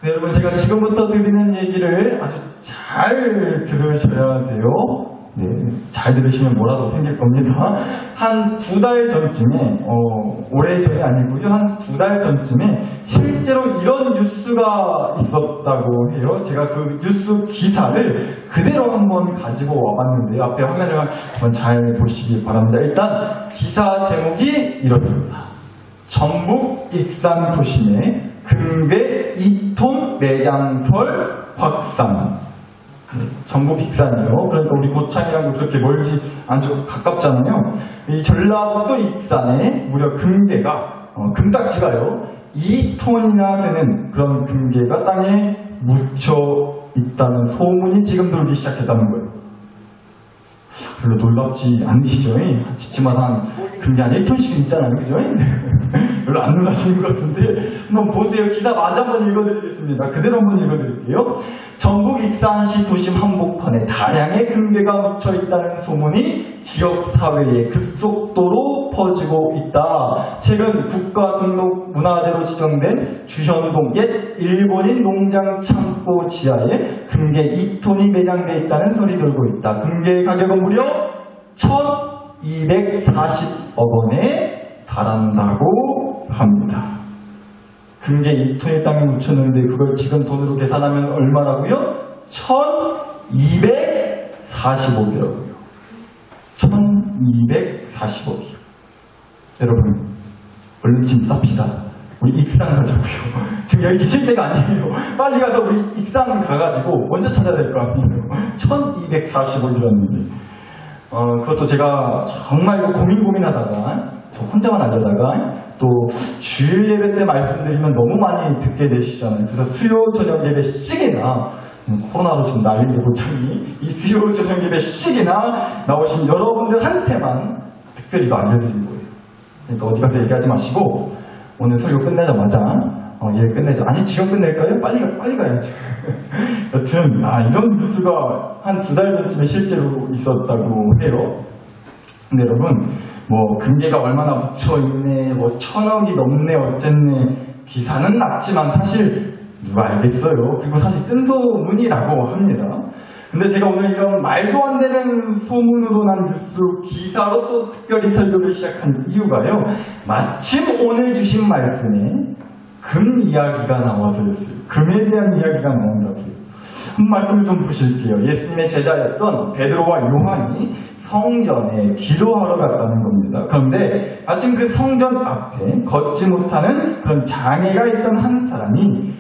네, 여러분, 제가 지금부터 드리는 얘기를 아주 잘 들으셔야 돼요. 네, 잘 들으시면 뭐라도 생길 겁니다. 한 2달 전쯤에, 오래전이 아니고요. 한 2달 전쯤에 실제로 이런 뉴스가 있었다고 해요. 제가 그 뉴스 기사를 그대로 한번 가지고 와봤는데요. 앞에 화면을 한번 잘 보시기 바랍니다. 일단 기사 제목이 이렇습니다. 전북 익산 도심에 금괴 2톤 매장설 확산. 전북 익산이요. 그러니까 우리 고창이랑도 그렇게 멀지 않죠. 가깝잖아요. 이 전라북도 익산에 무려 금괴가, 금딱지가요, 2톤이나 되는 그런 금괴가 땅에 묻혀 있다는 소문이 지금 돌기 시작했다는 거예요. 별로 놀랍지 않으시죠? 집집마다 금괴 한 1톤씩 있잖아요. 그죠? 별로 안 놀라시는 것 같은데 한번 보세요. 기사 마저 한번 읽어드리겠습니다. 그대로 한번 읽어드릴게요. 전북 익산시 도심 한복판에 다량의 금괴가 묻혀있다는 소문이 지역사회에 급속도로 퍼지고 있다. 최근 국가등록문화재로 지정된 주현동 옛 일본인 농장 창고 지하에 금괴 2톤이 매장되어 있다는 설이 돌고 있다. 금괴의 가격은 무려 1,240억 원에 달한다고 합니다. 금괴 2톤의 땅에 묻혔는데 그걸 지금 돈으로 계산하면 얼마라고요? 1,240억이라고요. 1,240억이요. 여러분, 얼른 짐 쌉시다. 우리 익산 가자고요. 지금 여기 계실 때가 아니에요. 빨리 가서 우리 익산 가가지고 먼저 찾아야 될 거 아니에요. 1,240억이라는 게. 그것도 제가 정말 고민하다가 저 혼자만 알려다가 또 주일 예배 때 말씀드리면 너무 많이 듣게 되시잖아요. 그래서 수요 저녁 예배 시기나 코로나로 지금 난리인데 고창이 이 수요 저녁 예배 시기나 나오신 여러분들한테만 특별히 이거 알려드린 거예요. 그러니까 어디 가서 얘기하지 마시고 오늘 설교 끝내자마자 예 끝내자. 아니 지금 끝낼까요? 빨리 가야죠. 여튼 이런 뉴스가 한 2달 전쯤에 실제로 있었다고 해요. 근데 여러분, 뭐 금괴가 얼마나 묻혀있네, 뭐 1,000억이 넘네, 어쨌네, 기사는 났지만 사실 누가 알겠어요. 그리고 사실 뜬소문이라고 합니다. 근데 제가 오늘 이런 말도 안 되는 소문으로 난 뉴스 기사로 또 특별히 설교를 시작한 이유가요. 마침 오늘 주신 말씀에 금 이야기가 나와서였어요. 금에 대한 이야기가 나온다고요. 한 말씀을 좀 보실게요. 예수님의 제자였던 베드로와 요한이 성전에 기도하러 갔다는 겁니다. 그런데 마침 그 성전 앞에 걷지 못하는 그런 장애가 있던 한 사람이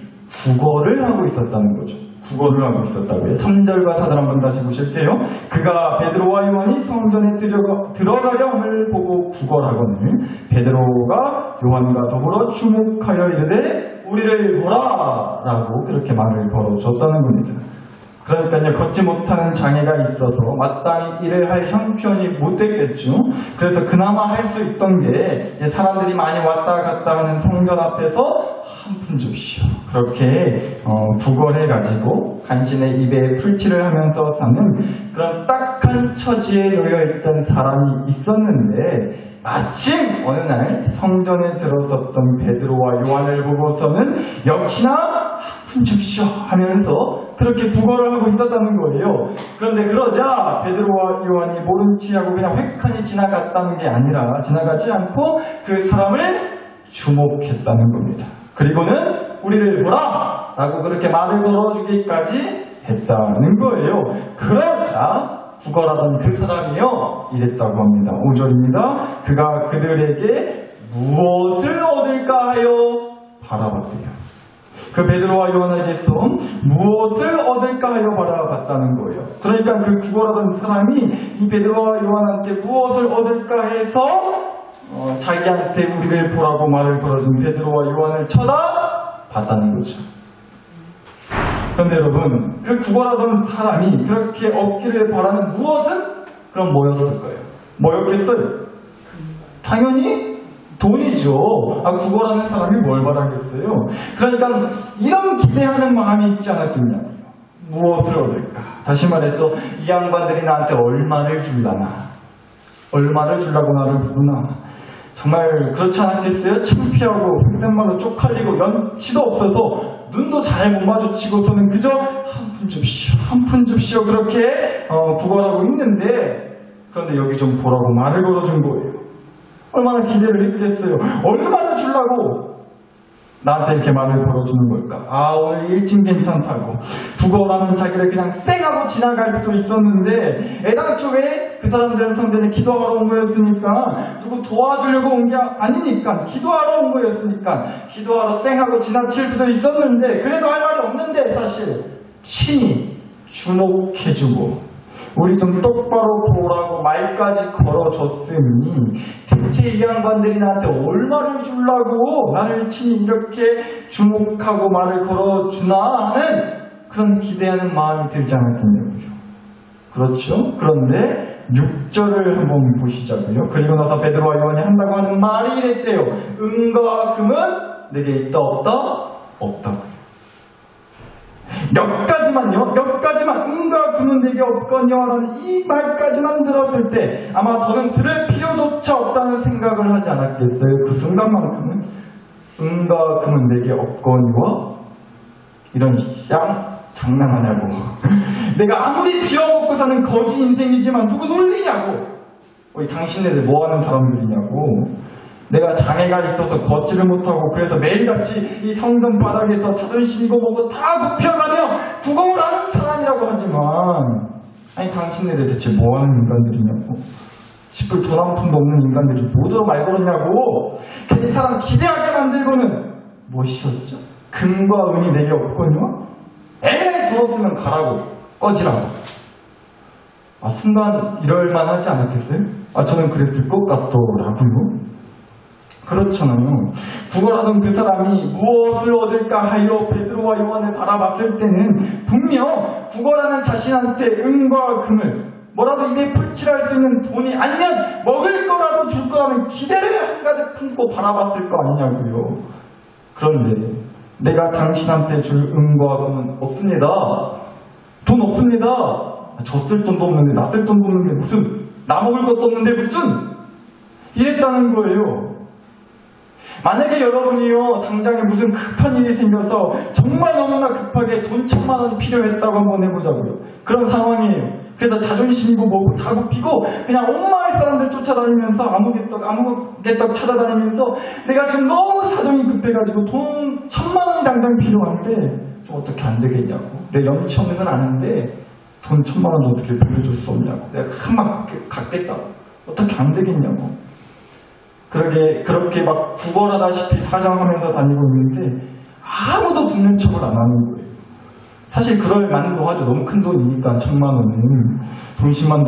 구걸을 하고 있었다는 거죠. 구걸을 하고 있었다고요. 3절과 4절 한번 다시 보실게요. 그가 베드로와 요한이 성전에 들어가려 함을 보고 구걸하거늘 베드로가 요한과 더불어 주목하여 이르되 우리를 보라 라고 그렇게 말을 걸어줬다는 겁니다. 그러니까요, 걷지 못하는 장애가 있어서 마땅히 일을 할 형편이 못 됐겠죠. 그래서 그나마 할 수 있던 게 이제 사람들이 많이 왔다 갔다 하는 성전 앞에서 한 푼 줍시오. 그렇게 구걸해가지고 간신의 입에 풀칠을 하면서 사는 그런 딱한 처지에 놓여있던 사람이 있었는데 마침 어느 날 성전에 들어섰던 베드로와 요한을 보고서는 역시나 한 푼 줍시오 하면서 그렇게 구걸을 하고 있었다는 거예요. 그런데 그러자 베드로와 요한이 모른 체하고 그냥 획하니 지나갔다는 게 아니라 지나가지 않고 그 사람을 주목했다는 겁니다. 그리고는 우리를 보라 라고 그렇게 말을 걸어주기까지 했다는 거예요. 그러자 구걸하던 그 사람이요 이랬다고 합니다. 5절입니다. 그가 그들에게 무엇을 얻을까 하여 바라봤대요. 그 베드로와 요한에게서 무엇을 얻을까 하여 바라봤다는 거예요. 그러니까 그 구걸하던 사람이 이 베드로와 요한한테 무엇을 얻을까 해서 자기한테 우리를 보라고 말을 걸어준 베드로와 요한을 쳐다봤다는 거죠. 그런데 여러분, 그 구걸하던 사람이 그렇게 얻기를 바라는 무엇은? 그럼 뭐였을 거예요? 뭐였겠어요? 당연히 돈이죠. 구걸하는 사람이 뭘 바라겠어요? 그러니까 이런 기대하는 마음이 있지 않았겠냐고요. 무엇을 얻을까? 다시 말해서 이 양반들이 나한테 얼마를 줄라나? 얼마를 주려고 나를 부르나? 정말 그렇지 않았겠어요? 창피하고 흑된 말로 쪽팔리고 연치도 없어서 눈도 잘 못 마주치고서는 그저 한 푼 줍시오, 한 푼 줍시오 그렇게 구걸하고 있는데, 그런데 여기 좀 보라고 말을 걸어준 거예요. 얼마나 기대를 했겠어요. 얼마나 주려고 나한테 이렇게 말을 걸어주는 걸까? 아, 오늘 일진 괜찮다고. 구걸하면 자기를 그냥 쌩하고 지나갈 수도 있었는데, 애당초에 그 사람들은 성전에 기도하러 온 거였으니까, 누구 도와주려고 온 게 아니니까, 기도하러 온 거였으니까, 기도하러 쌩하고 지나칠 수도 있었는데, 그래도 할 말이 없는데, 사실, 친히 주목해주고, 우리 좀 똑바로 보라고 말까지 걸어줬으니 대체 이 양반들이 나한테 얼마를 주려고 나를 친히 이렇게 주목하고 말을 걸어주나 하는 그런 기대하는 마음이 들지 않았겠냐고요. 그렇죠? 그런데 6절을 한번 보시자고요. 그리고 나서 베드로와 요한이 한다고 하는 말이 이랬대요. 은과 금은 내게 있다 없다? 없다고요. 몇 가지만 은과 금은 내게 없거니와라는 이 말까지만 들었을 때 아마 더는 들을 필요조차 없다는 생각을 하지 않았겠어요. 그 순간만큼은 은과 금은 내게 없거니와 이런 장난하냐고. 내가 아무리 빌어먹고 사는 거지 인생이지만 누구 놀리냐고. 당신네들 뭐하는 사람들이냐고. 내가 장애가 있어서 걷지를 못하고 그래서 매일같이 이 성전 바닥에서 자존심이고 뭐고 다 굽혀가며 구걸을 하는 사람이라고 하지만, 아니 당신네들 대체 뭐하는 인간들이냐고. 짚을 돈 한 푼도 없는 인간들이 뭐더러 말 걸었냐고. 괜히 사람 기대하게 만들고는 무엇이었죠? 금과 은이 내게 없거니와? 에이 돈 없으면 가라고, 꺼지라고. 순간 이럴만 하지 않았겠어요? 저는 그랬을 것 같더라고요. 그렇잖아요. 구걸하던 그 사람이 무엇을 얻을까 하여 베드로와 요한을 바라봤을 때는 분명 구걸하는 자신한테 은과 금을 뭐라도 입에 풀칠할 수 있는 돈이 아니면 먹을 거라도 줄 거라는 기대를 한가득 품고 바라봤을 거 아니냐고요. 그런데 내가 당신한테 줄 은과 금은 없습니다. 돈 없습니다. 줬을 돈도 없는데 놨을 돈도 없는데 무슨 나 먹을 것도 없는데 무슨 이랬다는 거예요. 만약에 여러분이요 당장에 무슨 급한 일이 생겨서 정말 너무나 급하게 돈 1000만 원이 필요했다고 한번 해보자고요. 그런 상황이에요. 그래서 자존심이고 뭐고 다 굽히고 그냥 온 마을 사람들 쫓아다니면서 아무개떡 찾아다니면서 내가 지금 너무 사정이 급해가지고 돈 1000만 원이 당장 필요한데 좀 어떻게 안 되겠냐고. 내 염치 없는 건 아는데 돈 1000만 원 어떻게 빌려줄 수 없냐고. 내가 한방 갖겠다고. 어떻게 안 되겠냐고. 그렇게 막 구걸하다시피 사정하면서 다니고 있는데 아무도 듣는 척을 안 하는 거예요. 사실 그럴 만도 하죠. 너무 큰 돈이니까 1000만 원은 돈 10만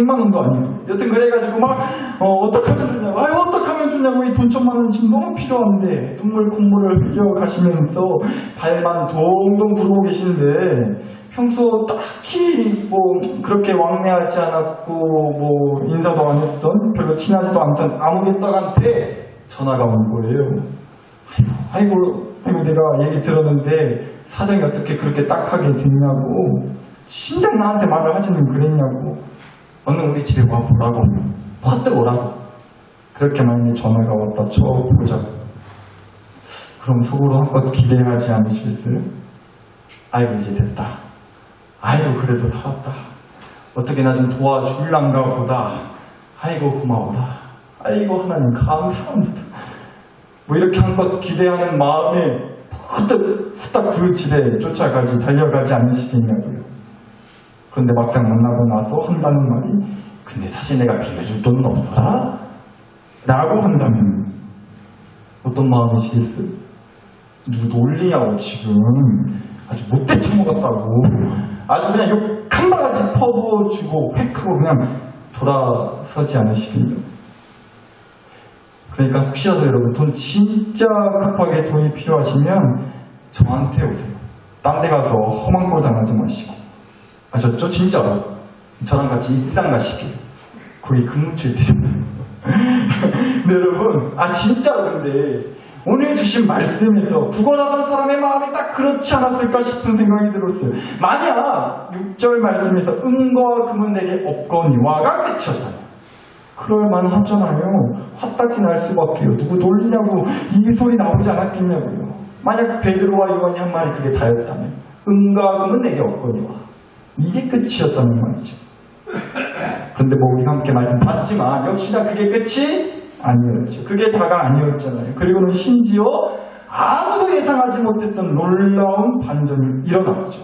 원도 아니고. 여튼 그래가지고 막 어떻게 하면 좋냐고. 어떻게 하면 좋냐고. 이 돈 1000만 원 지금 너무 필요한데 눈물 콧물을 흘려가시면서 발만 동동 구르고 계시는데 평소 딱히 뭐 그렇게 왕래하지 않았고 뭐 인사도 안 했던 별로 친하지도 않던 아무개떡한테 전화가 온 거예요. 아이고 내가 얘기 들었는데 사정이 어떻게 그렇게 딱하게 됐냐고. 진작 나한테 말을 하지는 그랬냐고. 얼른 우리 집에 와보라고. 퍼뜩 오라고. 그렇게 만약에 전화가 왔다 쳐보자고. 그럼 속으로 한껏 기대하지 않으시겠어요? 아이고 이제 됐다. 아이고 그래도 살았다. 어떻게 나 좀 도와줄란가 보다. 아이고 고마워라. 아이고 하나님 감사합니다. 뭐 이렇게 한껏 기대하는 마음에 후딱 그 집에 쫓아가지 달려가지 않으시겠냐고요. 그런데 막상 만나고 나서 한다는 말이 근데 사실 내가 빌려줄 돈은 없어라 라고 한다면 어떤 마음이시겠어요? 누구 놀리냐고 지금. 아주 못돼 처먹었다고. 아주 그냥 욕 한 바가지 퍼부어주고 획 하고 그냥 돌아서지 않으시겠냐고. 그러니까 혹시라도 여러분 돈 진짜 급하게 돈이 필요하시면 저한테 오세요. 딴 데 가서 험한 꼴 당하지 마시고. 아셨죠? 진짜로. 저랑 같이 익산 가시게요. 거기 근무칠 때잖아요. 근데 여러분, 진짜로 근데 오늘 주신 말씀에서 구걸하던 사람의 마음이 딱 그렇지 않았을까 싶은 생각이 들었어요. 만약 6절 말씀에서 은과 금은 내게 없거니와가 끝이었다면 그럴만 하잖아요. 화딱지 날 수밖에요. 누구 놀리냐고 이 소리 나오지 않았겠냐고요. 만약 베드로와 요한이 한 말이 그게 다였다면 은과 금은 내게 없거니와 이게 끝이었다는 말이죠. 그런데 뭐 우리가 함께 말씀 봤지만 역시나 그게 끝이 아니었죠. 그게 다가 아니었잖아요. 그리고는 심지어 아무도 예상하지 못했던 놀라운 반전이 일어났죠.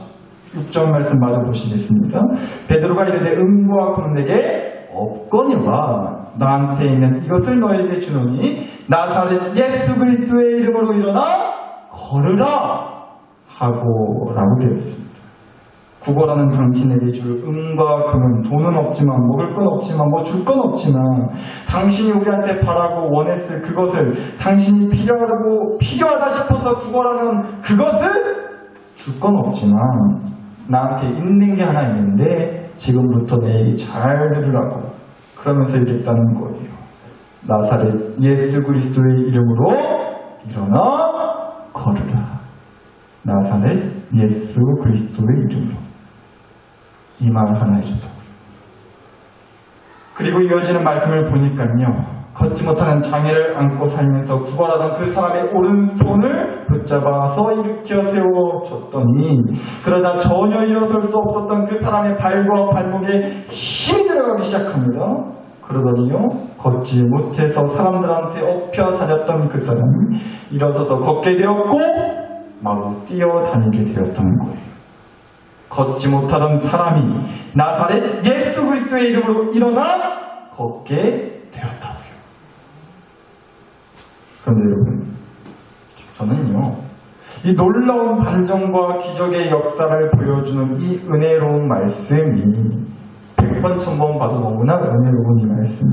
6절 말씀 마저 보시겠습니다. 베드로가 이르되 은과 금은 내게 없거니와 나한테 있는 이것을 너에게 주노니 나사렛 예수 그리스도의 이름으로 일어나 걸으라 하고 라고 되어 있습니다. 구걸하는 당신에게 줄 은과 금은 돈은 없지만 먹을 건 없지만 뭐 줄 건 없지만 당신이 우리한테 바라고 원했을 그것을 당신이 필요하다 싶어서 구걸하는 그것을 줄 건 없지만 나한테 있는 게 하나 있는데 지금부터 내 얘기 잘 들으라고 그러면서 이랬다는 거예요. 나사렛 예수 그리스도의 이름으로 일어나 걸으라. 나사렛 예수 그리스도의 이름으로 이 말 하나 해줬다고요. 그리고 이어지는 말씀을 보니까요. 걷지 못하는 장애를 안고 살면서 구걸하던 그 사람의 오른손을 붙잡아서 일으켜 세워줬더니 그러다 전혀 일어설 수 없었던 그 사람의 발과 발목에 힘이 들어가기 시작합니다. 그러더니요. 걷지 못해서 사람들한테 엎혀 다녔던 그 사람이 일어서서 걷게 되었고 마구 뛰어다니게 되었던 거예요. 걷지 못하던 사람이 나사렛 예수 그리스도의 이름으로 일어나 걷게 되었다고요. 그런데 여러분, 저는요, 이 놀라운 반전과 기적의 역사를 보여주는 이 은혜로운 말씀이 100번, 1000번 봐도 너무나 은혜로운 이 말씀이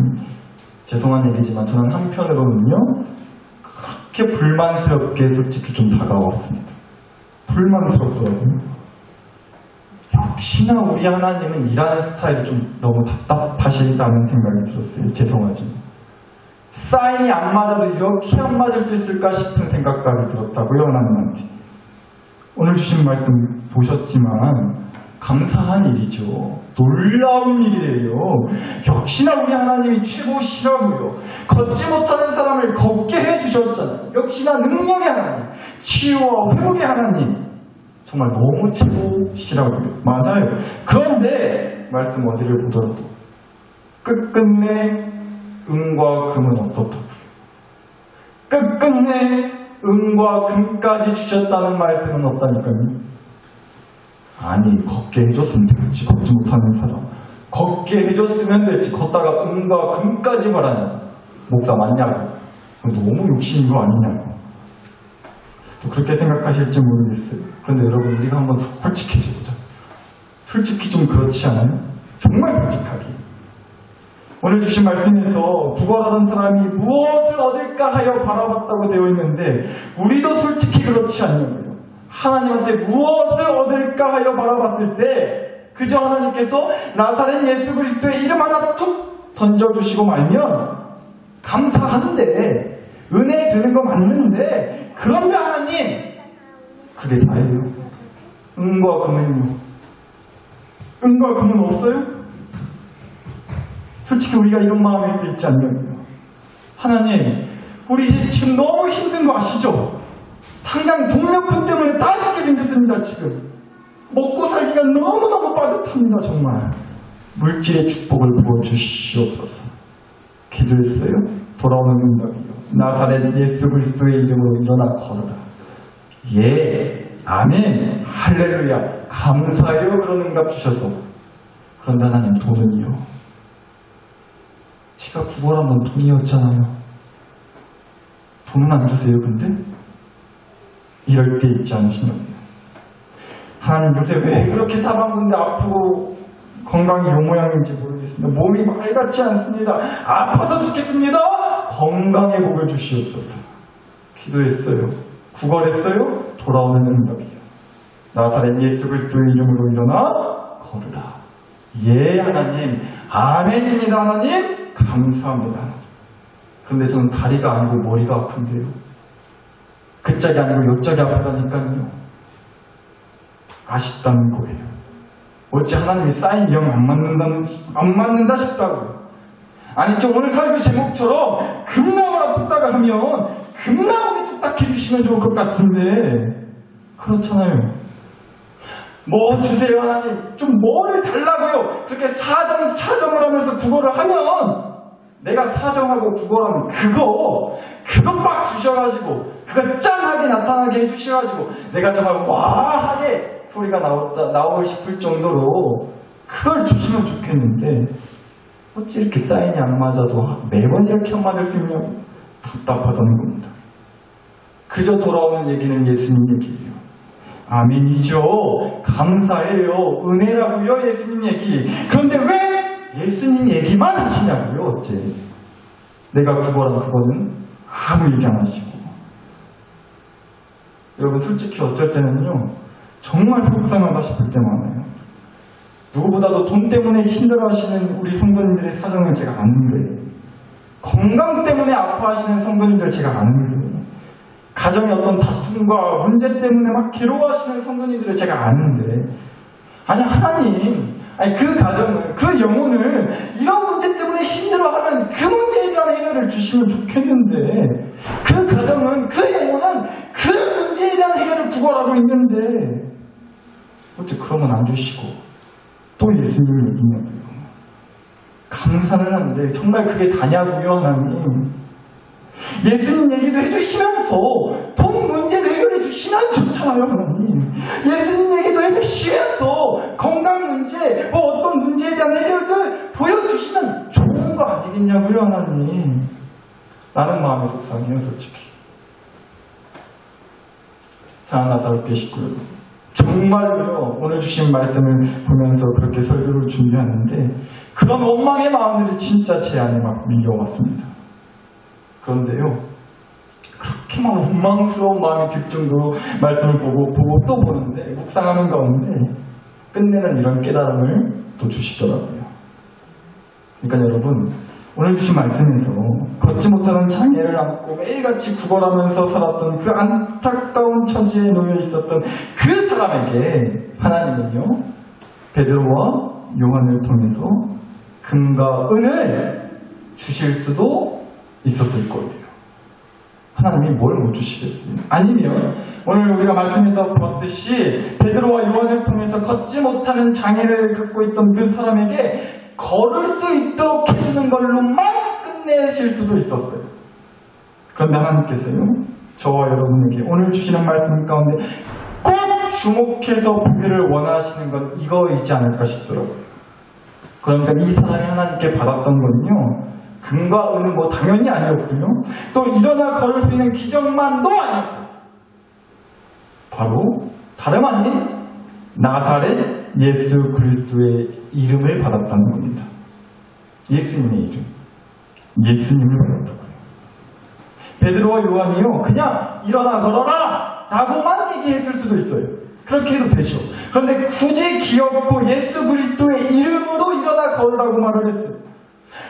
죄송한 얘기지만 저는 한편으로는요, 그렇게 불만스럽게 솔직히 좀 다가왔습니다. 불만스럽더라고요. 역시나 우리 하나님은 일하는 스타일이 좀 너무 답답하시다는 생각이 들었어요. 죄송하지만. 사인이 안 맞아도 이렇게 안 맞을 수 있을까 싶은 생각까지 들었다고요, 하나님한테. 오늘 주신 말씀 보셨지만 감사한 일이죠. 놀라운 일이에요. 역시나 우리 하나님이 최고시라고요. 걷지 못하는 사람을 걷게 해주셨잖아요. 역시나 능력의 하나님, 치유와 회복의 하나님. 정말 너무 최고시라고요. 맞아요. 그런데 말씀 어디를 보더라도 끝끝내 은과 금은 어떻다고요. 끝끝내 은과 금까지 주셨다는 말씀은 없다니까요. 아니, 걷게 해줬으면 됐지. 걷지 못하는 사람 걷게 해줬으면 됐지. 걷다가 은과 금까지 말하냐. 목사 맞냐고. 너무 욕심인 거 아니냐고. 그렇게 생각하실지 모르겠어요. 그런데 여러분, 우리가 한번 솔직해져보자. 솔직히 좀 그렇지 않아요? 정말 솔직하게. 오늘 주신 말씀에서 구걸하던 사람이 무엇을 얻을까 하여 바라봤다고 되어 있는데 우리도 솔직히 그렇지 않냐고요. 하나님한테 무엇을 얻을까 하여 바라봤을 때 그저 하나님께서 나사렛 예수 그리스도의 이름 하나 툭 던져주시고 말면 감사한데 은혜 주는 거 맞는데 그런데 하나님 그게 다예요. 은과 금은요. 은과 금은 없어요? 솔직히 우리가 이런 마음일 때 있지 않냐고요. 하나님, 우리 집 지금 너무 힘든 거 아시죠? 당장 동료분 때문에 다 죽게 생겼습니다. 지금 먹고 살기가 너무너무 빠듯합니다. 정말 물질의 축복을 부어주시옵소서. 기도했어요. 돌아오는 응답이요. 나사렛 예수 그리스도의 이름으로 일어나 걸어라. 예, 아멘, 할렐루야, 감사해요. 그런 응답 주셔서. 그런데 하나님, 돈은요? 제가 구걸한 건 돈이었잖아요. 돈은 안 주세요. 근데 이럴 때 있지 않으시냐고요. 하나님, 요새 왜 그렇게 사방군데 아프고 건강이 요 모양인지 모르겠습니다. 몸이 맑았지 않습니다. 아파서 죽겠습니다. 건강의 복을 주시옵소서. 기도했어요. 구걸했어요. 돌아오는 응답이요. 나사렛 예수 그리스도의 이름으로 일어나 걸으라. 예, 하나님. 아멘입니다. 하나님. 감사합니다. 그런데 저는 다리가 아니고 머리가 아픈데요. 그짝이 아니고 요짝이 아프다니까요. 아쉽다는 거예요. 어찌 하나님이 사인 영 안 맞는다 싶다고요. 아니 좀 오늘 설교 제목처럼 금나무라 뚝딱을 하면 금나무에 뚝딱 해주시면 좋을 것 같은데 그렇잖아요. 뭐 주세요 하나님, 좀 뭐를 달라고요. 그렇게 사정을 하면서 구걸을 하면 내가 사정하고 구걸하면 그거 막 주셔가지고 그거 짠하게 나타나게 해주셔가지고 내가 정말 와하게 소리가 나오고 싶을 정도로 그걸 주시면 좋겠는데 어찌 이렇게 사인이 안 맞아도 매번 이렇게 안 맞을 수 있냐고 답답하다는 겁니다. 그저 돌아오는 얘기는 예수님 얘기예요. 아멘이죠. 감사해요. 은혜라고요. 예수님 얘기. 그런데 왜 예수님 얘기만 하시냐고요. 어째 내가 구걸한 그거는 아무 얘기 안 하시고. 여러분 솔직히 어쩔 때는요 정말 속상하다 싶을 때 많아요. 누구보다도 돈 때문에 힘들어하시는 우리 성도님들의 사정을 제가 아는 거예요. 건강 때문에 아파하시는 성도님들 제가 아는 거예요. 가정의 어떤 다툼과 문제 때문에 막 괴로워하시는 성도님들을 제가 아는데 아니 하나님, 아니 그 가정을, 그 영혼을 이런 문제 때문에 힘들어하면 그 문제에 대한 해결을 주시면 좋겠는데 그 가정은, 그 영혼은 그 문제에 대한 해결을 구걸하고 있는데 어째 그러면 안 주시고 또 예수님을 얘기냐고요. 감사는 한데 정말 그게 다냐고요. 하나님, 예수님 얘기도 해주시면서 돈 문제도 해결해 주시면 좋잖아요. 하나님, 예수님 얘기도 해주시면서 건강 문제, 뭐 어떤 문제에 대한 해결들 보여주시면 좋은 거 아니겠냐고요. 하나님, 라는 마음이 속상해요. 솔직히. 사랑하는 나사롭게 식구요, 정말로요 오늘 주신 말씀을 보면서 그렇게 설교를 준비하는데 그런 원망의 마음들이 진짜 제 안에 막 밀려왔습니다. 그런데요 그렇게 막 원망스러운 마음이 들 정도로 말씀을 보고 또 보는데 묵상하는 가운데 끝내는 이런 깨달음을 또 주시더라고요. 그러니까 여러분 오늘 주신 말씀에서 걷지 못하는 장애를 안고 매일같이 구걸하면서 살았던 그 안타까운 처지에 놓여 있었던 그 사람에게 하나님은요 베드로와 요한을 통해서 금과 은을 주실 수도 있었을 거예요. 하나님이 뭘 못 주시겠어요? 아니면 오늘 우리가 말씀에서 봤듯이 베드로와 요한을 통해서 걷지 못하는 장애를 갖고 있던 그 사람에게 걸을 수 있도록 해주는 걸로만 끝내실 수도 있었어요. 그런데 하나님께서요 저와 여러분에게 오늘 주시는 말씀 가운데 꼭 주목해서 보기를 원하시는 건 이거이지 않을까 싶더라고요. 그러니까 이 사람이 하나님께 받았던 건요 금과 은은 뭐 당연히 아니었고요 또 일어나 걸을 수 있는 기적만도 아니었어요. 바로 다름 아닌 나사렛 예수 그리스도의 이름을 받았다는 겁니다. 예수님의 이름, 예수님을 받았다고요. 베드로와 요한이요 그냥 일어나 걸어라 라고만 얘기했을 수도 있어요. 그렇게 해도 되죠. 그런데 굳이 기어코 예수 그리스도의 이름으로 일어나 걸으라고 말을 했어요.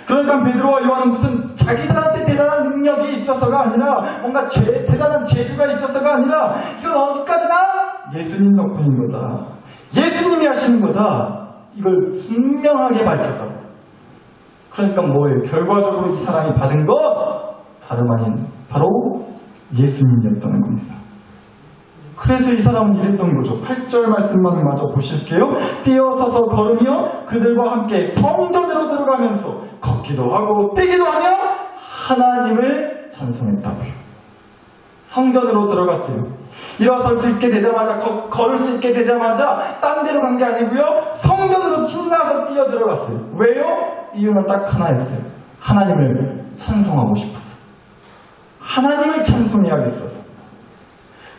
그러니까 베드로와 요한은 무슨 자기들한테 대단한 능력이 있어서가 아니라 뭔가 대단한 재주가 있어서가 아니라 이건 어디까지나 예수님 덕분인 거다, 예수님이 하시는 거다, 이걸 분명하게 밝혔다고. 그러니까 뭐예요? 결과적으로 이 사람이 받은 것 다름 아닌 바로 예수님이었다는 겁니다. 그래서 이 사람은 이랬던 거죠. 8절 말씀만 마저 보실게요. 뛰어서서 걸으며 그들과 함께 성전으로 들어가면서 걷기도 하고 뛰기도 하며 하나님을 찬송했다고요. 성전으로 들어갔대요. 일어설 수 있게 되자마자 걸을 수 있게 되자마자 딴 데로 간 게 아니고요 성전으로 신나서 뛰어 들어갔어요. 왜요? 이유는 딱 하나였어요. 하나님을 찬송하고 싶어서, 하나님을 찬송해야겠어서.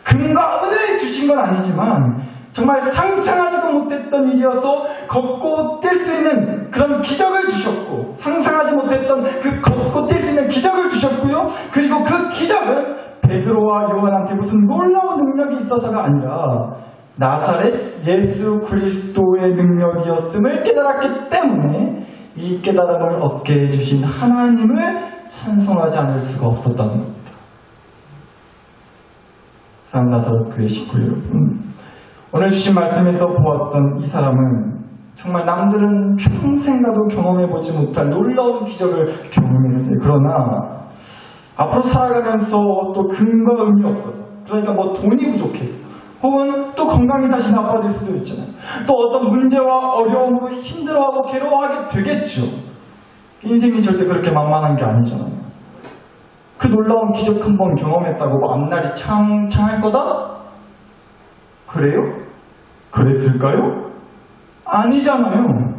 금과 은을 주신 건 아니지만 정말 상상하지도 못했던 일이어서 걷고 뛸 수 있는 그런 기적을 주셨고, 상상하지 못했던 그 걷고 뛸 수 있는 기적을 주셨고요. 그리고 그 기적은 베드로와 요한한테 무슨 놀라운 능력이 있어서가 아니라 나사렛 예수 그리스도의 능력이었음을 깨달았기 때문에 이 깨달음을 얻게 해주신 하나님을 찬송하지 않을 수가 없었다는 겁니다. 사랑하는 나사렛 교회 식구 여러분, 오늘 주신 말씀에서 보았던 이 사람은 정말 남들은 평생 나도 경험해보지 못할 놀라운 기적을 경험했어요. 그러나 앞으로 살아가면서 또 근거 의미 없어서, 그러니까 뭐 돈이 부족해서, 혹은 또 건강이 다시 나빠질 수도 있잖아요. 또 어떤 문제와 어려움으로 힘들어하고 괴로워하게 되겠죠. 인생이 절대 그렇게 만만한 게 아니잖아요. 그 놀라운 기적 한 번 경험했다고 뭐 앞날이 창창할 거다? 그래요? 그랬을까요? 아니잖아요.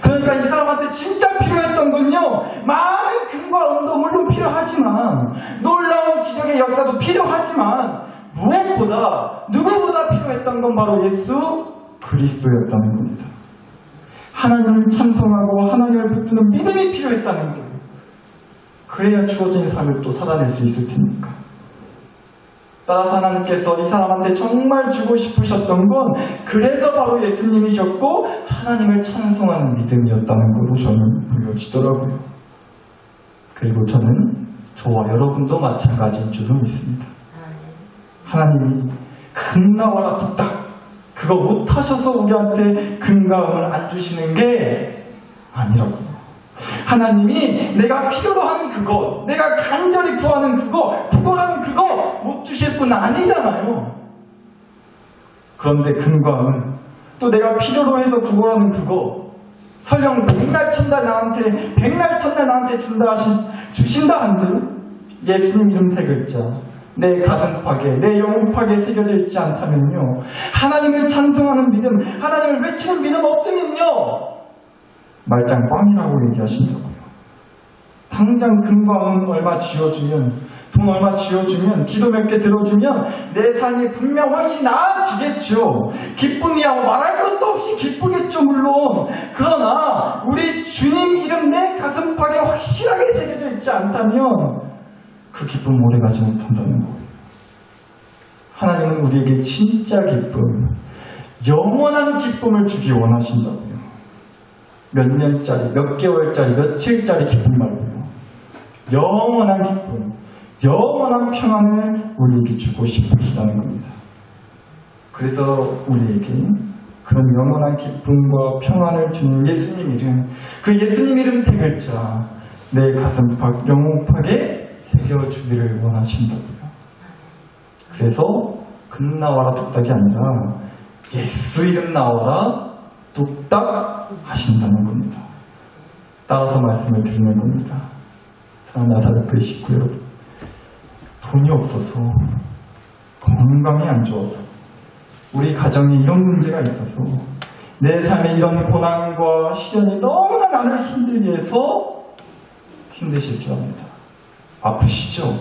그러니까 이 사람한테 진짜 필요했던 건요, 많은 근거와 운도 물론 필요하지만, 놀라운 기적의 역사도 필요하지만, 무엇보다 누구보다 필요했던 건 바로 예수 그리스도였다는 겁니다. 하나님을 찬송하고 하나님을 붙드는 믿음이 필요했다는 거예요. 그래야 주어진 삶을 또 살아낼 수 있을 테니까. 따라서 하나님께서 이 사람한테 정말 주고 싶으셨던 건 그래서 바로 예수님이셨고 하나님을 찬송하는 믿음이었다는 걸로 저는 보여지더라고요. 그리고 저는 저와 여러분도 마찬가지인 줄로 믿습니다. 하나님이 금나와라 뚝딱 그거 못하셔서 우리한테 금가음을 안 주시는 게 아니라고요. 하나님이 내가 필요로 하는 그거, 내가 간절히 구하는 그거, 구걸하는 그거 못 주실 분은 아니잖아요. 그런데 금과음은 또 내가 필요로 해서 구걸하는 그거, 설령 백날 천달 나한테 주신다 한들 예수님 이름 세 글자 내 가슴팍에, 내 영혼팍에 새겨져 있지 않다면요, 하나님을 찬송하는 믿음, 하나님을 외치는 믿음 없으면요, 말짱 꽝이라고 얘기하신다고요. 당장 금광은 얼마 쥐어주면, 돈 얼마 쥐어주면, 기도 몇 개 들어주면 내 삶이 분명 훨씬 나아지겠죠. 기쁨이야 말할 것도 없이 기쁘겠죠 물론. 그러나 우리 주님 이름 내 가슴팍에 확실하게 새겨져 있지 않다면 그 기쁨 오래가지 못한다는 거예요. 하나님은 우리에게 진짜 기쁨, 영원한 기쁨을 주기 원하신다고요. 몇 년짜리, 몇 개월짜리, 며칠짜리 기쁨 말고요. 영원한 기쁨, 영원한 평안을 우리에게 주고 싶으시다는 겁니다. 그래서 우리에게 그런 영원한 기쁨과 평안을 주는 예수님 이름, 그 예수님 이름 세 글자 내 가슴팍, 영혼팍에 새겨주기를 원하신다고요. 그래서 금 나와라 뚝딱이 아니라 예수 이름 나와라 뚝딱 하신다는 겁니다. 따라서 말씀을 드리는 겁니다. 사랑하는 나사렛 교회 식구 여러분, 돈이 없어서, 건강이 안 좋아서, 우리 가정에 이런 문제가 있어서, 내 삶에 이런 고난과 시련이 너무나 나를 힘들게 해서 힘드실 줄 압니다. 아프시죠?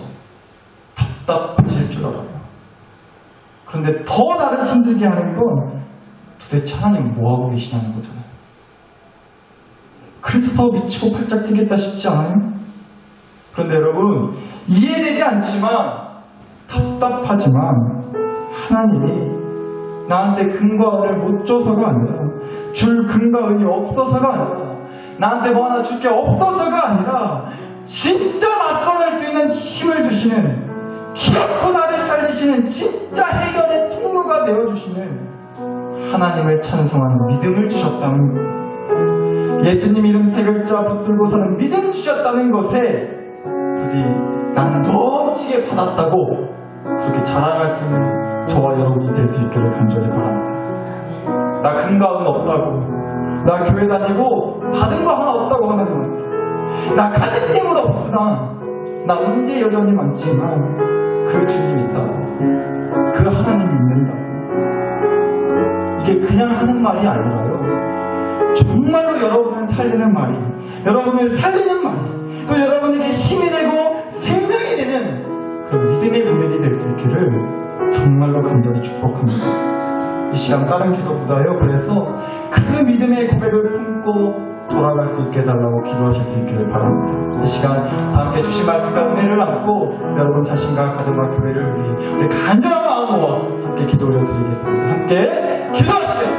답답하실 줄 알아요. 그런데 더 나를 힘들게 하는 건 도대체 하나님 뭐하고 계시냐는 거잖아요. 그래서 더 미치고 팔짝 뛰겠다 싶지 않아요? 그런데 여러분, 이해되지 않지만 답답하지만 하나님이 나한테 금과 은을 못 줘서가 아니라, 줄 금과 은이 없어서가 아니라, 나한테 뭐 하나 줄 게 없어서가 아니라 진짜 맞서낼 수 있는 힘을 주시는, 기어코 나를 살리시는 진짜 해결의 통로가 되어주시는 하나님을 찬송하는 믿음을 주셨다는 거예요. 예수님 이름 세 글자 붙들고서는 믿음 주셨다는 것에 부디 나는 넘치게 받았다고 그렇게 자랑할 수 있는 저와 여러분이 될 수 있기를 간절히 바랍니다. 나 금과 은 없다고, 나 교회 다니고 받은 거 하나 없다고 하는 것, 나 가진 힘은 없으나 나 문제 여전히 많지만 그 주님 있다고, 그 하나님 믿는다고, 이게 그냥 하는 말이 아니라요, 정말로 여러분을 살리는 말이, 여러분을 살리는 말이, 또 여러분에게 힘이 되고 생명이 되는 그런 믿음의 고백이 될 수 있기를 정말로 간절히 축복합니다. 이 시간 다른 기도보다요, 그래서 그 믿음의 고백을 품고 돌아갈 수 있게 해달라고 기도하실 수 있기를 바랍니다. 이 시간 다 함께 주신 말씀과 은혜를 안고 여러분 자신과 가정과 교회를 위해 우리 간절한 마음으로 함께 기도 올려드리겠습니다. 함께 기도하시겠습니다.